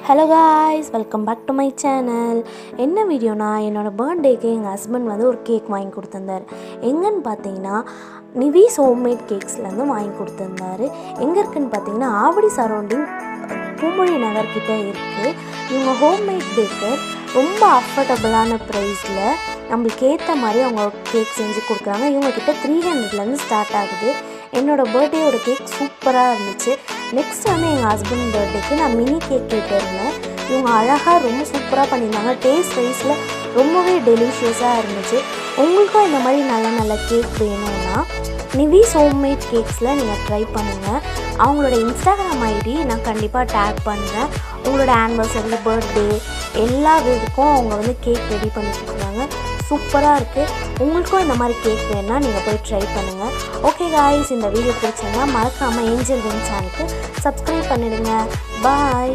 Hello guys, welcome back to my channel. என்ன வீடியோனா, என்னோடய பர்த்டேக்கு எங்கள் ஹஸ்பண்ட் வந்து ஒரு கேக் வாங்கி கொடுத்துருந்தார். எங்கன்னு பார்த்தீங்கன்னா நிவிஸ் ஹோம்மேட் கேக்ஸ்லேருந்து வாங்கி கொடுத்துருந்தாரு. எங்கே இருக்குதுன்னு பார்த்தீங்கன்னா ஆவடி சரௌண்டிங் பூமொழி நகர்கிட்ட இருக்குது. இவங்க ஹோம்மேட் பேக்கர் ரொம்ப அஃபோர்டபுளான ப்ரைஸில் நம்மளுக்கு ஏற்ற மாதிரி அவங்க கேக் செஞ்சு கொடுக்குறாங்க. இவங்கக்கிட்ட 300லேருந்து ஸ்டார்ட் ஆகுது. என்னோடய பர்த்டேயோட கேக் சூப்பராக இருந்துச்சு. நெக்ஸ்ட் வந்து எங்கள் ஹஸ்பண்ட் பர்த்டேக்கு நான் மினி கேக் கேட்டிருந்தேன். இவங்க அழகாக ரொம்ப சூப்பராக பண்ணியிருந்தாங்க. டேஸ்ட் வைஸில் ரொம்பவே டெலிஷியஸாக இருந்துச்சு. உங்களுக்கும் இந்த மாதிரி நல்ல நல்ல கேக் வேணும்னா நிவிஸ் ஹோம்மேட் கேக்ஸில் நீங்கள் ட்ரை பண்ணுங்கள். அவங்களோட இன்ஸ்டாகிராம் ஐடி நான் கண்டிப்பாக டேக் பண்ணுறேன். உங்களோட ஆனிவர்சரி, பர்த்டே எல்லா இதுக்கும் அவங்க வந்து கேக் ரெடி பண்ணி கொடுக்குறாங்க. சூப்பராக இருக்குது. உங்களுக்கும் இந்த மாதிரி கேக் வேணுன்னா நீங்கள் போய் ட்ரை பண்ணுங்கள். ஓகே காய்ஸ், இந்த வீடியோ பிடிச்சிருந்தா மறக்காமல் ஏஞ்சல் வின் சேனலுக்கு சப்ஸ்கிரைப் பண்ணிடுங்க. பாய்.